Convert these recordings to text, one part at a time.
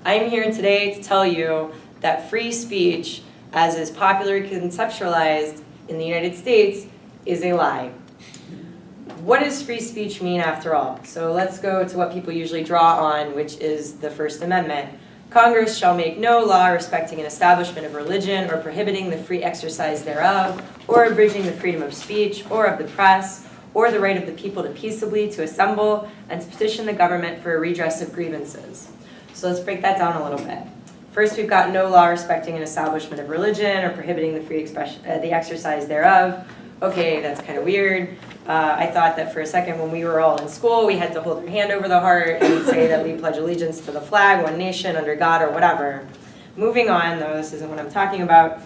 I'm here today to tell you that free speech, as is popularly conceptualized in the United States, is a lie. What does free speech mean after all? So let's go to what people usually draw on, which is the First Amendment. Congress shall make no law respecting an establishment of religion or prohibiting the free exercise thereof, or abridging the freedom of speech or of the press, or the right of the people to peaceably to assemble and to petition the government for a redress of grievances. So let's break that down a little bit. First, we've got no law respecting an establishment of religion or prohibiting the free the exercise thereof. Okay, that's kind of weird. I thought that for a second when we were all in school, we had to hold our hand over the heart and say that we pledge allegiance to the flag, one nation, under God, or whatever. Moving on, though, this isn't what I'm talking about.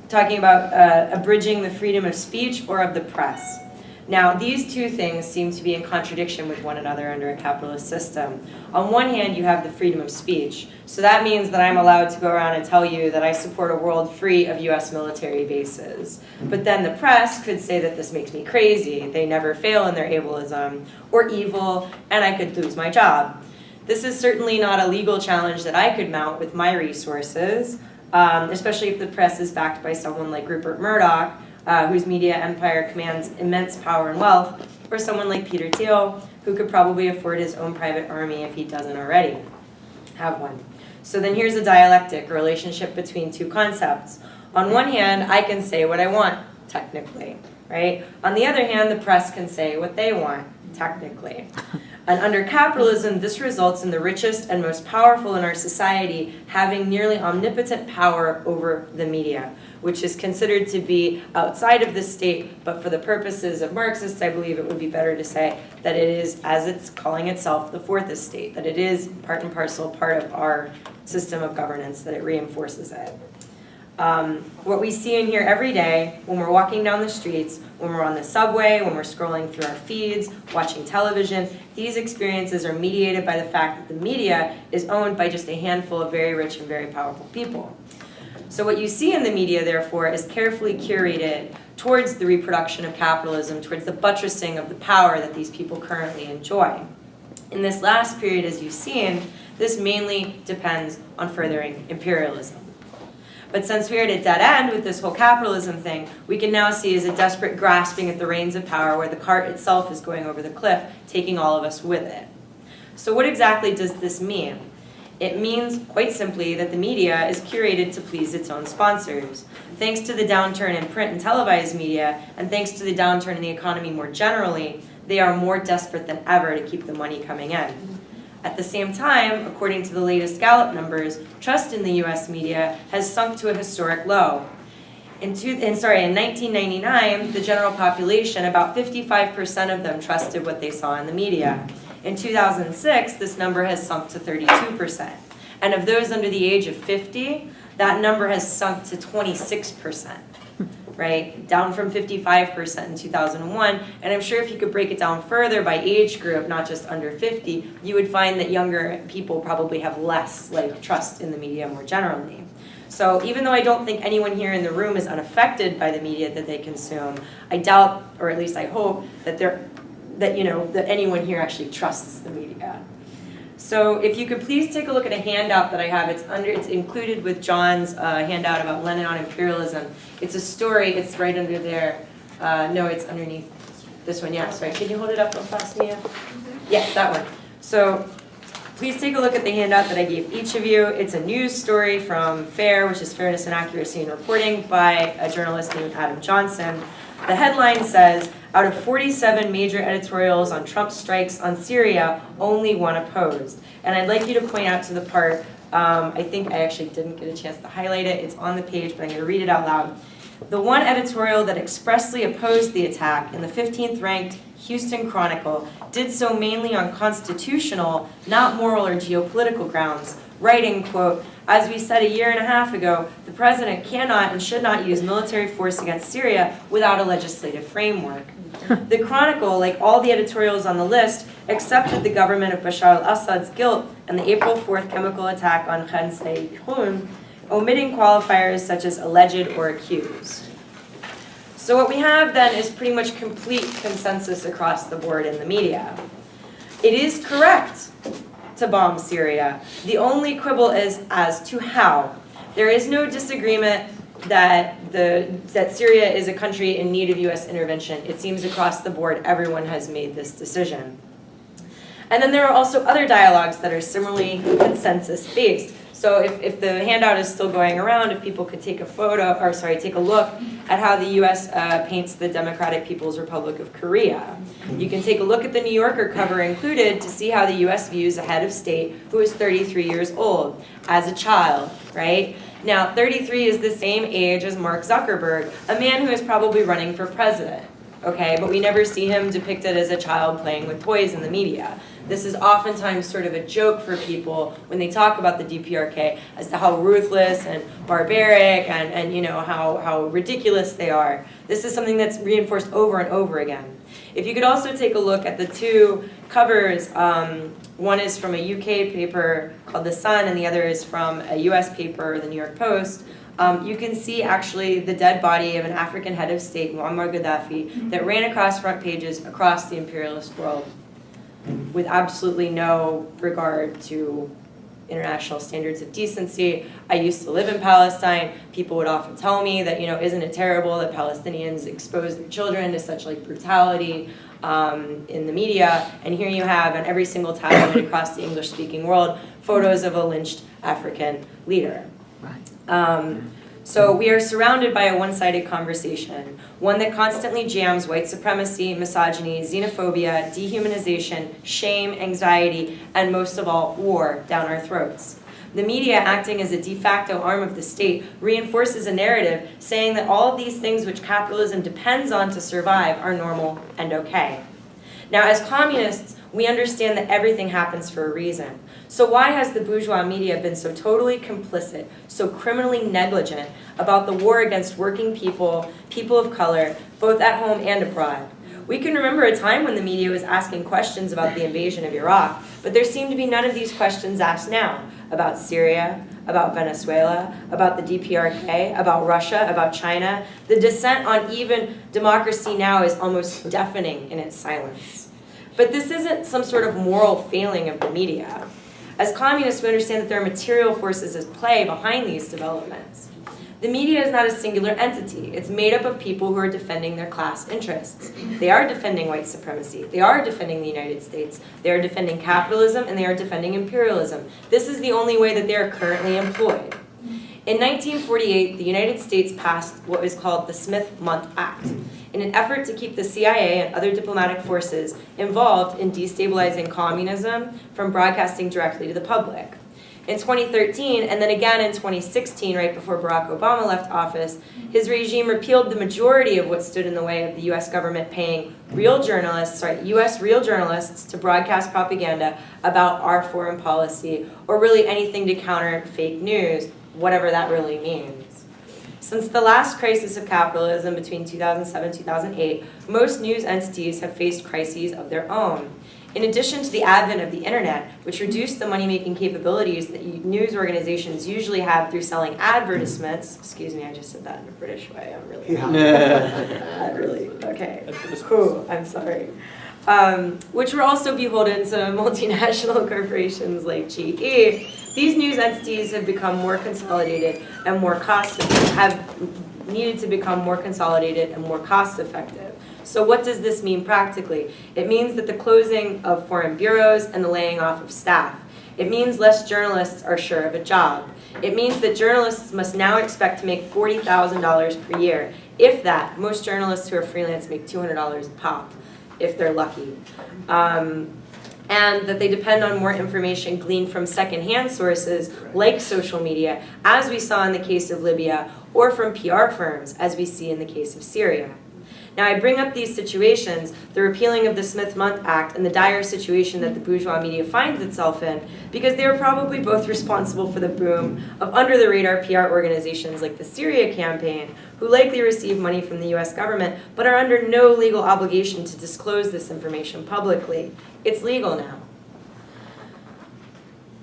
Talking about abridging the freedom of speech or of the press. Now, these two things seem to be in contradiction with one another under a capitalist system. On one hand, you have the freedom of speech. So that means that I'm allowed to go around and tell you that I support a world free of US military bases. But then the press could say that this makes me crazy, they never fail in their ableism, or evil, and I could lose my job. This is certainly not a legal challenge that I could mount with my resources, especially if the press is backed by someone like Rupert Murdoch, whose media empire commands immense power and wealth, or someone like Peter Thiel, who could probably afford his own private army if he doesn't already have one. So then here's a dialectic, a relationship between two concepts. On one hand, I can say what I want, technically, right? On the other hand, the press can say what they want, technically. And under capitalism, this results in the richest and most powerful in our society having nearly omnipotent power over the media, which is considered to be outside of the state, but for the purposes of Marxists, I believe it would be better to say that it is, as it's calling itself, the fourth estate, that it is part and parcel, part of our system of governance, that it reinforces it. What we see in here every day, when we're walking down the streets, when we're on the subway, when we're scrolling through our feeds, watching television, these experiences are mediated by the fact that the media is owned by just a handful of very rich and very powerful people. So what you see in the media, therefore, is carefully curated towards the reproduction of capitalism, towards the buttressing of the power that these people currently enjoy. In this last period, as you've seen, this mainly depends on furthering imperialism. But since we're at a dead end with this whole capitalism thing, we can now see as a desperate grasping at the reins of power where the cart itself is going over the cliff, taking all of us with it. So what exactly does this mean? It means, quite simply, that the media is curated to please its own sponsors. Thanks to the downturn in print and televised media, and thanks to the downturn in the economy more generally, they are more desperate than ever to keep the money coming in. At the same time, according to the latest Gallup numbers, trust in the US media has sunk to a historic low. In 1999, the general population, about 55% of them trusted what they saw in the media. In 2006, this number has sunk to 32%. And of those under the age of 50, that number has sunk to 26%. Right? Down from 55% in 2001. And I'm sure if you could break it down further by age group, not just under 50, you would find that younger people probably have less trust in the media more generally. So even though I don't think anyone here in the room is unaffected by the media that they consume, I doubt, or at least I hope, that anyone here actually trusts the media. So if you could please take a look at a handout that I have. It's included with John's handout about Lenin on imperialism. It's a story. It's right under there. No, it's underneath this one. Yeah, sorry. Can you hold it up real fast, Mia? Yeah, that one. So please take a look at the handout that I gave each of you. It's a news story from FAIR, which is Fairness and Accuracy in Reporting, by a journalist named Adam Johnson. The headline says, out of 47 major editorials on Trump's strikes on Syria, only one opposed. And I'd like you to point out to the part, I think I actually didn't get a chance to highlight it. It's on the page, but I'm going to read it out loud. The one editorial that expressly opposed the attack in the 15th ranked Houston Chronicle did so mainly on constitutional, not moral or geopolitical grounds, writing, quote, as we said a year and a half ago, the president cannot and should not use military force against Syria without a legislative framework. The Chronicle, like all the editorials on the list, accepted the government of Bashar al-Assad's guilt and the April 4th chemical attack on Khan Sheikhoun, omitting qualifiers such as alleged or accused. So what we have then is pretty much complete consensus across the board in the media. It is correct to bomb Syria. The only quibble is as to how. There is no disagreement that Syria is a country in need of US intervention. It seems across the board everyone has made this decision. And then there are also other dialogues that are similarly consensus-based. So if the handout is still going around, if people could take a take a look at how the US paints the Democratic People's Republic of Korea. You can take a look at the New Yorker cover included to see how the US views a head of state who is 33 years old as a child, right? Now, 33 is the same age as Mark Zuckerberg, a man who is probably running for president, okay? But we never see him depicted as a child playing with toys in the media. This is oftentimes sort of a joke for people when they talk about the DPRK as to how ruthless and barbaric and you know, how ridiculous they are. This is something that's reinforced over and over again. If you could also take a look at the two covers, one is from a UK paper called The Sun and the other is from a US paper, the New York Post. You can see actually the dead body of an African head of state, Muammar Gaddafi, that ran across front pages across the imperialist world with absolutely no regard to international standards of decency. I used to live in Palestine. People would often tell me that, you know, isn't it terrible that Palestinians expose their children to such like brutality in the media? And here you have on every single tabloid across the English-speaking world photos of a lynched African leader. So we are surrounded by a one-sided conversation, one that constantly jams white supremacy, misogyny, xenophobia, dehumanization, shame, anxiety, and most of all, war down our throats. The media, acting as a de facto arm of the state, reinforces a narrative saying that all of these things which capitalism depends on to survive are normal and okay. Now, as communists, we understand that everything happens for a reason. So why has the bourgeois media been so totally complicit, so criminally negligent about the war against working people, people of color, both at home and abroad? We can remember a time when the media was asking questions about the invasion of Iraq, but there seem to be none of these questions asked now about Syria, about Venezuela, about the DPRK, about Russia, about China. The dissent on even democracy now is almost deafening in its silence. But this isn't some sort of moral failing of the media. As communists, we understand that there are material forces at play behind these developments. The media is not a singular entity. It's made up of people who are defending their class interests. They are defending white supremacy. They are defending the United States. They are defending capitalism, and they are defending imperialism. This is the only way that they are currently employed. In 1948, the United States passed what is called the Smith-Mundt Act, in an effort to keep the CIA and other diplomatic forces involved in destabilizing communism from broadcasting directly to the public. In 2013, and then again in 2016, right before Barack Obama left office, his regime repealed the majority of what stood in the way of the US government paying US real journalists to broadcast propaganda about our foreign policy, or really anything to counter fake news, whatever that really means. Since the last crisis of capitalism between 2007 and 2008, most news entities have faced crises of their own. In addition to the advent of the internet, which reduced the money-making capabilities that news organizations usually have through selling advertisements, excuse me, I just said that in a British way, I'm really, okay, cool, I'm sorry. Which were also beholden to multinational corporations like GE. These news entities have become more consolidated and more needed to become more consolidated and more cost-effective. So what does this mean practically? It means that the closing of foreign bureaus and the laying off of staff. It means less journalists are sure of a job. It means that journalists must now expect to make $40,000 per year. If that, most journalists who are freelance make $200 a pop, if they're lucky. And that they depend on more information gleaned from secondhand sources like social media, as we saw in the case of Libya, or from PR firms, as we see in the case of Syria. Now, I bring up these situations, the repealing of the Smith-Mundt Act and the dire situation that the bourgeois media finds itself in, because they are probably both responsible for the boom of under-the-radar PR organizations like the Syria campaign, who likely receive money from the US government, but are under no legal obligation to disclose this information publicly. It's legal now.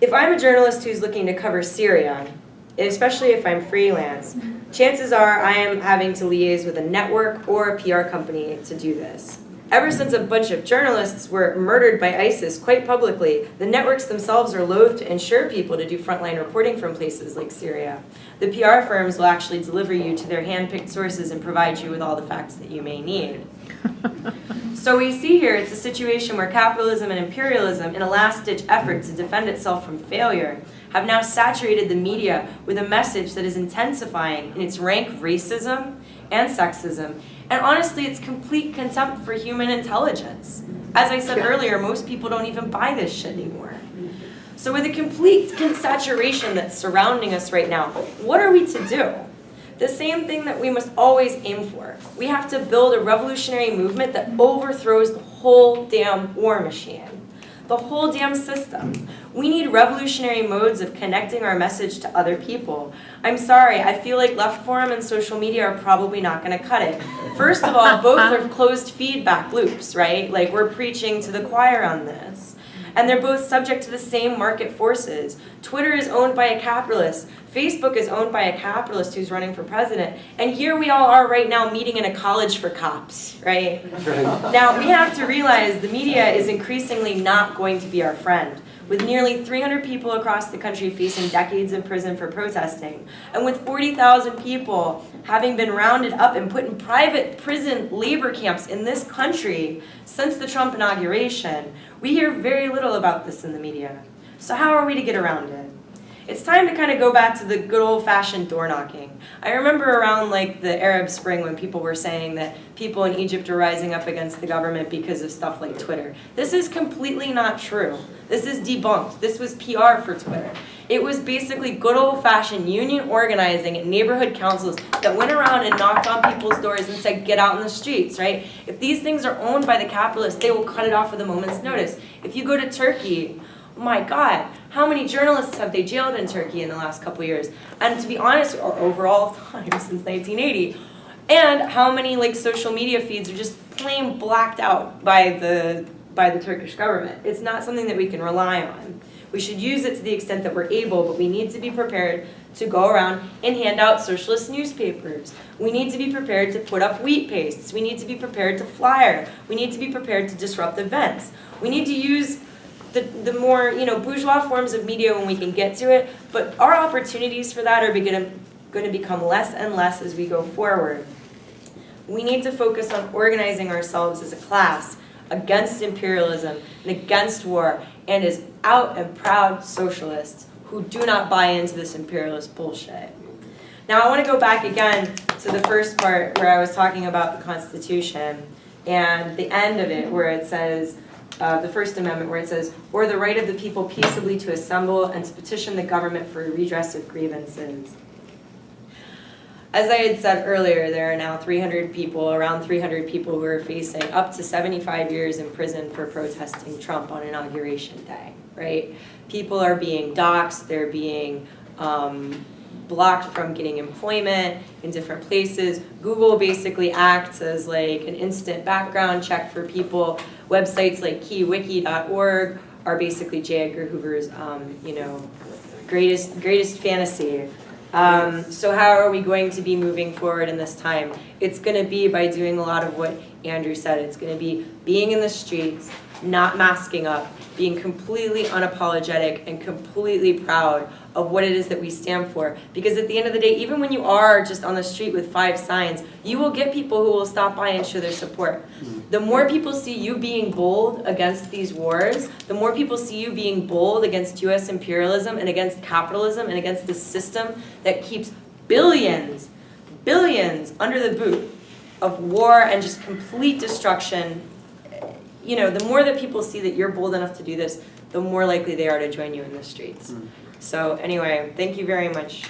If I'm a journalist who's looking to cover Syria, especially if I'm freelance, chances are I am having to liaise with a network or a PR company to do this. Ever since a bunch of journalists were murdered by ISIS quite publicly, the networks themselves are loath to insure people to do frontline reporting from places like Syria. The PR firms will actually deliver you to their hand-picked sources and provide you with all the facts that you may need. So we see here, it's a situation where capitalism and imperialism, in a last-ditch effort to defend itself from failure, have now saturated the media with a message that is intensifying in its rank racism and sexism, and honestly, it's complete contempt for human intelligence. As I said earlier, most people don't even buy this shit anymore. So with the complete saturation that's surrounding us right now, what are we to do? The same thing that we must always aim for. We have to build a revolutionary movement that overthrows the whole damn war machine, the whole damn system. We need revolutionary modes of connecting our message to other people. I'm sorry, I feel like left forum and social media are probably not going to cut it. First of all, both are closed feedback loops, right? Like, we're preaching to the choir on this. And they're both subject to the same market forces. Twitter is owned by a capitalist. Facebook is owned by a capitalist who's running for president. And here we all are right now meeting in a college for cops, right? Now, we have to realize the media is increasingly not going to be our friend. With nearly 300 people across the country facing decades in prison for protesting, and with 40,000 people having been rounded up and put in private prison labor camps in this country since the Trump inauguration, we hear very little about this in the media. So how are we to get around it? It's time to kind of go back to the good old-fashioned door knocking. I remember around like the Arab Spring when people were saying that people in Egypt are rising up against the government because of stuff like Twitter. This is completely not true. This is debunked. This was PR for Twitter. It was basically good old-fashioned union organizing at neighborhood councils that went around and knocked on people's doors and said, get out in the streets, right? If these things are owned by the capitalists, they will cut it off with a moment's notice. If you go to Turkey, oh my God, how many journalists have they jailed in Turkey in the last couple of years? And to be honest, or overall time since 1980, and how many like social media feeds are just plain blacked out by the Turkish government. It's not something that we can rely on. We should use it to the extent that we're able, but we need to be prepared to go around and hand out socialist newspapers. We need to be prepared to put up wheat pastes. We need to be prepared to flyer. We need to be prepared to disrupt events. We need to use the more bourgeois forms of media when we can get to it, but our opportunities for that are going to become less and less as we go forward. We need to focus on organizing ourselves as a class against imperialism and against war, and as out and proud socialists who do not buy into this imperialist bullshit. Now I want to go back again to the first part where I was talking about the Constitution and the end of it where it says, the First Amendment, where it says, or the right of the people peaceably to assemble and to petition the government for redress of grievances. As I had said earlier, there are now around 300 people who are facing up to 75 years in prison for protesting Trump on Inauguration Day, right? People are being doxxed, they're being blocked from getting employment in different places. Google basically acts as like an instant background check for people. Websites like keywiki.org are basically J. Edgar Hoover's, greatest fantasy. So how are we going to be moving forward in this time? It's going to be by doing a lot of what Andrew said. It's going to be being in the streets, not masking up, being completely unapologetic and completely proud of what it is that we stand for. Because at the end of the day, even when you are just on the street with 5 signs, you will get people who will stop by and show their support. The more people see you being bold against these wars, the more people see you being bold against US imperialism and against capitalism and against the system that keeps billions under the boot of war and just complete destruction. The more that people see that you're bold enough to do this, the more likely they are to join you in the streets. So anyway, thank you very much.